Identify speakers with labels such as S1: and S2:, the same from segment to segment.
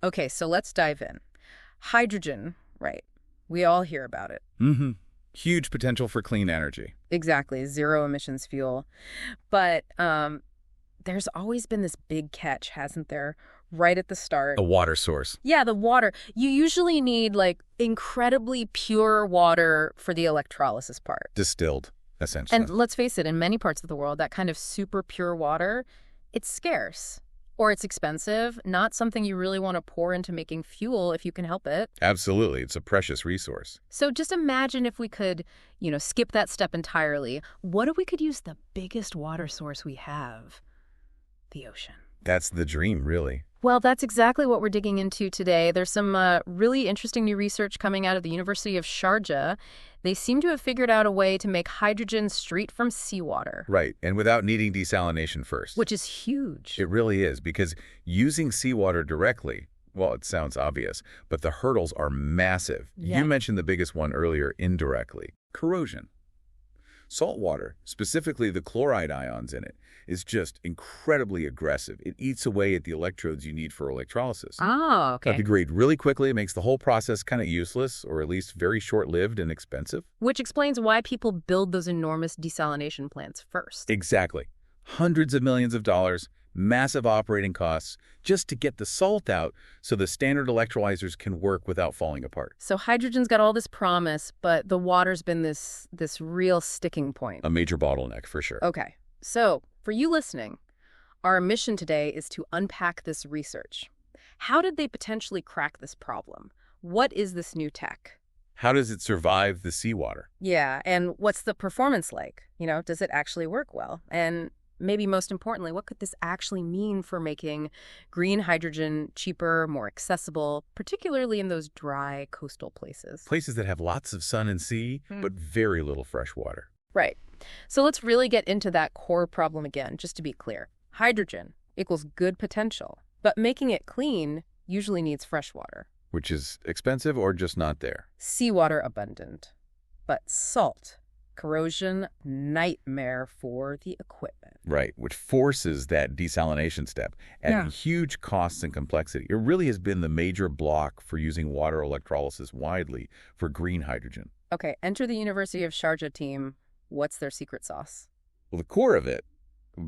S1: Okay, so let's dive in. Hydrogen, right. We all hear about it.
S2: Mm-hmm. Huge potential for clean energy.
S1: Exactly, zero emissions fuel. But there's always been this big catch, hasn't there? Right at the start.
S2: A water source.
S1: Yeah, the water. You usually need like incredibly pure water for the electrolysis part.
S2: Distilled, essentially.
S1: And let's face it, in many parts of the world, that kind of super pure water, it's scarce. Or it's expensive, not something you really want to pour into making fuel if you can help it.
S2: Absolutely. It's a precious resource.
S1: So just imagine if we could, skip that step entirely. What if we could use the biggest water source we have? The ocean.
S2: That's the dream, really.
S1: Well, that's exactly what we're digging into today. There's some really interesting new research coming out of the University of Sharjah. They seem to have figured out a way to make hydrogen straight from seawater.
S2: Right, and without needing desalination first.
S1: Which is huge.
S2: It really is, because using seawater directly, well, it sounds obvious, but the hurdles are massive.
S1: Yeah.
S2: You mentioned the biggest one earlier indirectly. Corrosion. Salt water, specifically the chloride ions in it, is just incredibly aggressive. It eats away at the electrodes you need for electrolysis.
S1: Oh, okay.
S2: They degrade really quickly. It makes the whole process kind of useless, or at least very short-lived and expensive.
S1: Which explains why people build those enormous desalination plants first.
S2: Exactly. Hundreds of millions of dollars, massive operating costs, just to get the salt out so the standard electrolyzers can work without falling apart.
S1: So hydrogen's got all this promise, but the water's been this real sticking point.
S2: A major bottleneck, for sure.
S1: Okay. So, for you listening, our mission today is to unpack this research. How did they potentially crack this problem? What is this new tech?
S2: How does it survive the seawater?
S1: Yeah, and what's the performance like? Does it actually work well? And maybe most importantly, what could this actually mean for making green hydrogen cheaper, more accessible, particularly in those dry coastal places?
S2: Places that have lots of sun and sea, but very little fresh water.
S1: Right. So let's really get into that core problem again, just to be clear. Hydrogen equals good potential, but making it clean usually needs fresh water.
S2: Which is expensive or just not there.
S1: Seawater abundant, but salt, corrosion, nightmare for the equipment.
S2: Right, which forces that desalination step, adding huge costs and complexity. It really has been the major block for using water electrolysis widely for green hydrogen.
S1: Okay, enter the University of Sharjah team. What's their secret sauce?
S2: Well, the core of it,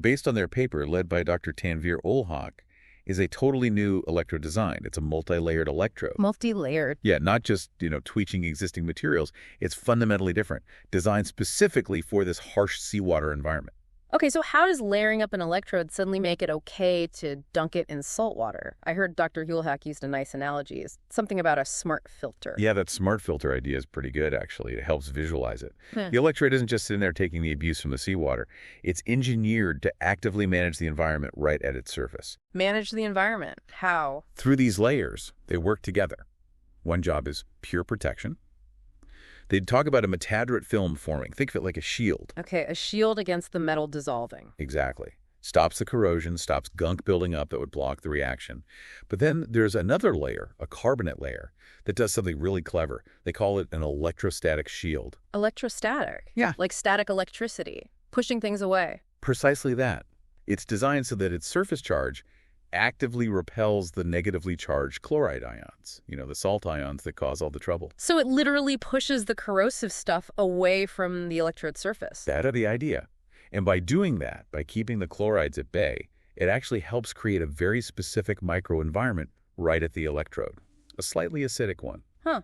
S2: based on their paper led by Dr. Tanveer Ul-Haq, is a totally new electrode design. It's a multi-layered electrode.
S1: Multi-layered?
S2: Yeah, not just, tweaking existing materials. It's fundamentally different, designed specifically for this harsh seawater environment.
S1: Okay, so how does layering up an electrode suddenly make it okay to dunk it in salt water? I heard Dr. Ul-Haq used a nice analogy. It's something about a smart filter.
S2: Yeah, that smart filter idea is pretty good, actually. It helps visualize it.
S1: Yeah.
S2: The electrode isn't just sitting there taking the abuse from the seawater. It's engineered to actively manage the environment right at its surface.
S1: Manage the environment. How?
S2: Through these layers, they work together. One job is pure protection. They'd talk about a metaderate film forming. Think of it like a shield.
S1: Okay, a shield against the metal dissolving.
S2: Exactly. Stops the corrosion, stops gunk building up that would block the reaction. But then there's another layer, a carbonate layer, that does something really clever. They call it an electrostatic shield.
S1: Electrostatic?
S2: Yeah.
S1: Like static electricity, pushing things away.
S2: Precisely that. It's designed so that its surface charge actively repels the negatively charged chloride ions, the salt ions that cause all the trouble.
S1: So it literally pushes the corrosive stuff away from the electrode surface.
S2: That's the idea. And by doing that, by keeping the chlorides at bay, it actually helps create a very specific microenvironment right at the electrode, a slightly acidic one.
S1: Huh.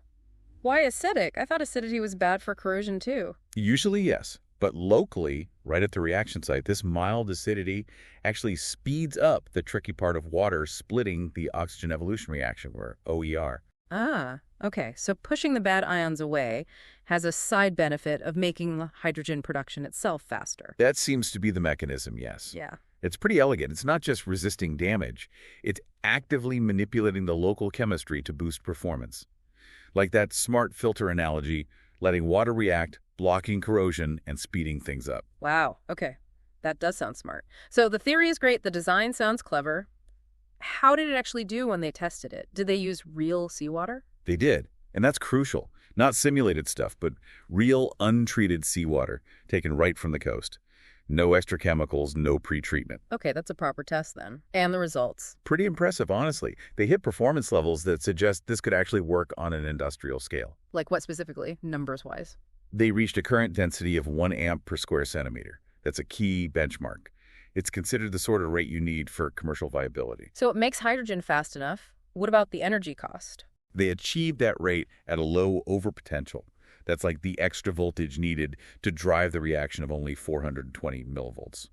S1: Why acidic? I thought acidity was bad for corrosion too.
S2: Usually, yes. But locally, right at the reaction site, this mild acidity actually speeds up the tricky part of water splitting the oxygen evolution reaction, or OER.
S1: Ah, okay. So pushing the bad ions away has a side benefit of making the hydrogen production itself faster.
S2: That seems to be the mechanism, yes.
S1: Yeah.
S2: It's pretty elegant. It's not just resisting damage. It's actively manipulating the local chemistry to boost performance. Like that smart filter analogy, letting water react, blocking corrosion, and speeding things up.
S1: Wow. Okay. That does sound smart. So the theory is great. The design sounds clever. How did it actually do when they tested it? Did they use real seawater?
S2: They did. And that's crucial. Not simulated stuff, but real untreated seawater taken right from the coast. No extra chemicals, no pretreatment.
S1: Okay, that's a proper test then. And the results?
S2: Pretty impressive, honestly. They hit performance levels that suggest this could actually work on an industrial scale.
S1: Like what specifically, numbers-wise?
S2: They reached a current density of 1 amp per square centimeter. That's a key benchmark. It's considered the sort of rate you need for commercial viability.
S1: So it makes hydrogen fast enough. What about the energy cost?
S2: They achieved that rate at a low overpotential. That's like the extra voltage needed to drive the reaction of only 420 millivolts.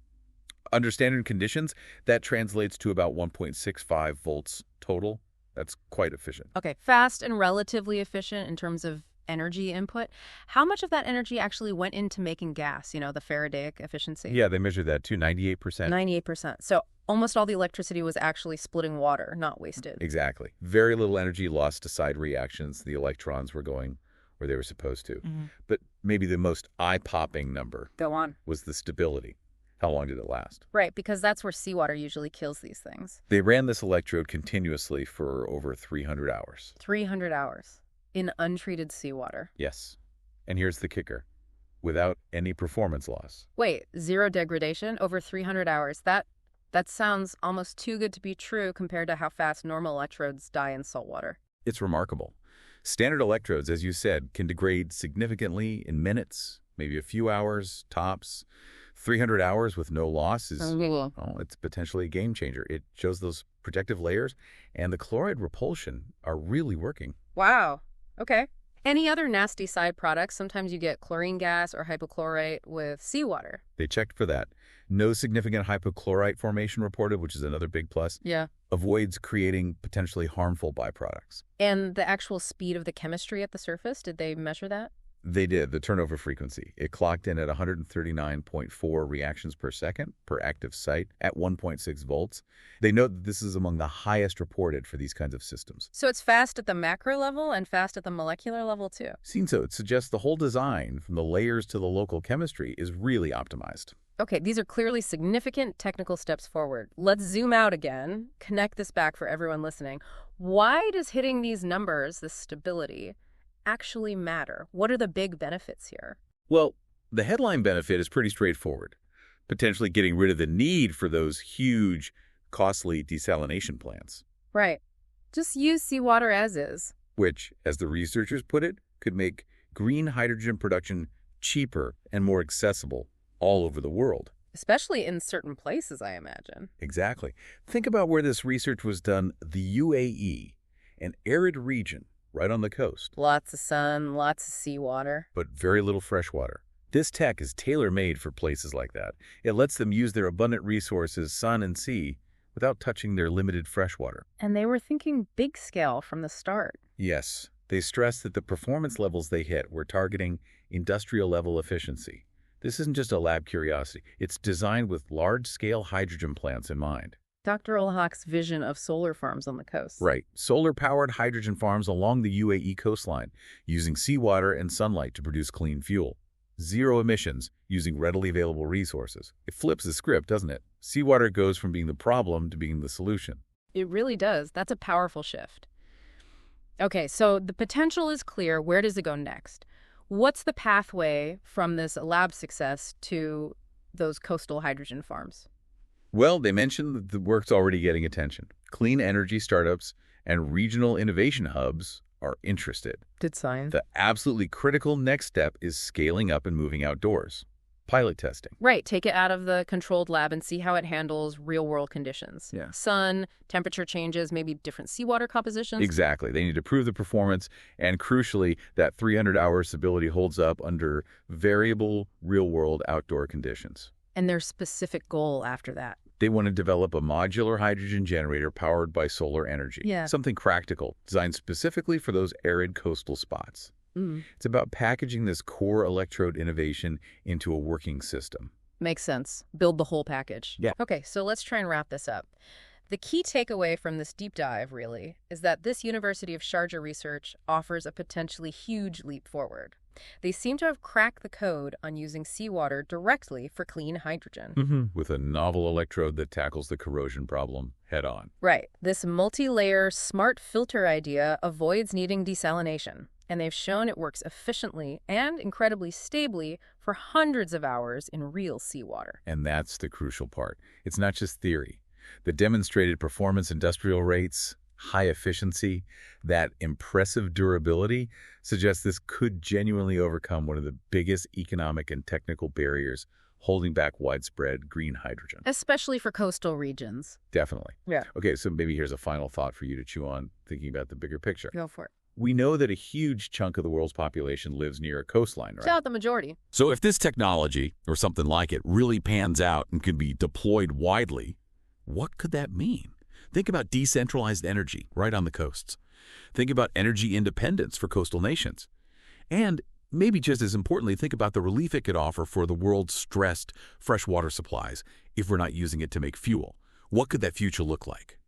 S2: Under standard conditions, that translates to about 1.65 volts total. That's quite efficient.
S1: Okay, fast and relatively efficient in terms of energy input. How much of that energy actually went into making gas, the Faradaic efficiency?
S2: Yeah, they measured that too, 98%.
S1: 98%. So almost all the electricity was actually splitting water, not wasted.
S2: Exactly. Very little energy lost to side reactions. The electrons were going where they were supposed to. But maybe the most eye-popping number
S1: Go on.
S2: was the stability. How long did it last?
S1: Right, because that's where seawater usually kills these things.
S2: They ran this electrode continuously for over 300 hours.
S1: 300 hours in untreated seawater.
S2: Yes. And here's the kicker. Without any performance loss.
S1: Wait, zero degradation over 300 hours. That sounds almost too good to be true compared to how fast normal electrodes die in salt water.
S2: It's remarkable. Standard electrodes, as you said, can degrade significantly in minutes, maybe a few hours, tops. 300 hours with no loss is, it's potentially a game changer. It shows those protective layers and the chloride repulsion are really working.
S1: Wow. Okay. Any other nasty side products? Sometimes you get chlorine gas or hypochlorite with seawater.
S2: They checked for that. No significant hypochlorite formation reported, which is another big plus.
S1: Yeah.
S2: Avoids creating potentially harmful byproducts.
S1: And the actual speed of the chemistry at the surface, did they measure that?
S2: They did, the turnover frequency. It clocked in at 139.4 reactions per second per active site at 1.6 volts. They note that this is among the highest reported for these kinds of systems.
S1: So it's fast at the macro level and fast at the molecular level too.
S2: Seen so, it suggests the whole design, from the layers to the local chemistry, is really optimized.
S1: Okay, these are clearly significant technical steps forward. Let's zoom out again, connect this back for everyone listening. Why does hitting these numbers, this stability, actually matter? What are the big benefits here?
S2: Well, the headline benefit is pretty straightforward. Potentially getting rid of the need for those huge, costly desalination plants.
S1: Right. Just use seawater as is.
S2: Which, as the researchers put it, could make green hydrogen production cheaper and more accessible all over the world.
S1: Especially in certain places, I imagine.
S2: Exactly. Think about where this research was done, the UAE, an arid region right on the coast.
S1: Lots of sun, lots of seawater.
S2: But very little fresh water. This tech is tailor-made for places like that. It lets them use their abundant resources, sun and sea, without touching their limited freshwater.
S1: And they were thinking big scale from the start.
S2: Yes. They stressed that the performance levels they hit were targeting industrial-level efficiency. This isn't just a lab curiosity. It's designed with large-scale hydrogen plants in mind.
S1: Dr. Ulhak's vision of solar farms on the coast.
S2: Right. Solar-powered hydrogen farms along the UAE coastline, using seawater and sunlight to produce clean fuel. Zero emissions, using readily available resources. It flips the script, doesn't it? Seawater goes from being the problem to being the solution.
S1: It really does. That's a powerful shift. Okay, so the potential is clear. Where does it go next? What's the pathway from this lab success to those coastal hydrogen farms?
S2: Well, they mentioned that the work's already getting attention. Clean energy startups and regional innovation hubs are interested.
S1: Good sign.
S2: The absolutely critical next step is scaling up and moving outdoors. Pilot testing.
S1: Right, take it out of the controlled lab and see how it handles real-world conditions.
S2: Yeah.
S1: Sun, temperature changes, maybe different seawater compositions.
S2: Exactly. They need to prove the performance, and crucially, that 300-hour stability holds up under variable, real-world outdoor conditions.
S1: And their specific goal after that.
S2: They want to develop a modular hydrogen generator powered by solar energy.
S1: Yeah.
S2: Something practical, designed specifically for those arid coastal spots. It's about packaging this core electrode innovation into a working system.
S1: Makes sense. Build the whole package.
S2: Yeah.
S1: Okay, so let's try and wrap this up. The key takeaway from this deep dive, really, is that this University of Sharjah research offers a potentially huge leap forward. They seem to have cracked the code on using seawater directly for clean hydrogen.
S2: With a novel electrode that tackles the corrosion problem head-on.
S1: Right. This multi-layer smart filter idea avoids needing desalination. And they've shown it works efficiently and incredibly stably for hundreds of hours in real seawater.
S2: And that's the crucial part. It's not just theory. The demonstrated performance industrial rates, high efficiency, that impressive durability suggests this could genuinely overcome one of the biggest economic and technical barriers holding back widespread green hydrogen.
S1: Especially for coastal regions.
S2: Definitely.
S1: Yeah.
S2: Okay, so maybe here's a final thought for you to chew on, thinking about the bigger picture.
S1: Go for it.
S2: We know that a huge chunk of the world's population lives near a coastline, right?
S1: About the majority.
S3: So if this technology, or something like it, really pans out and can be deployed widely, what could that mean? Think about decentralized energy right on the coasts. Think about energy independence for coastal nations. And maybe just as importantly, think about the relief it could offer for the world's stressed freshwater supplies if we're not using it to make fuel. What could that future look like?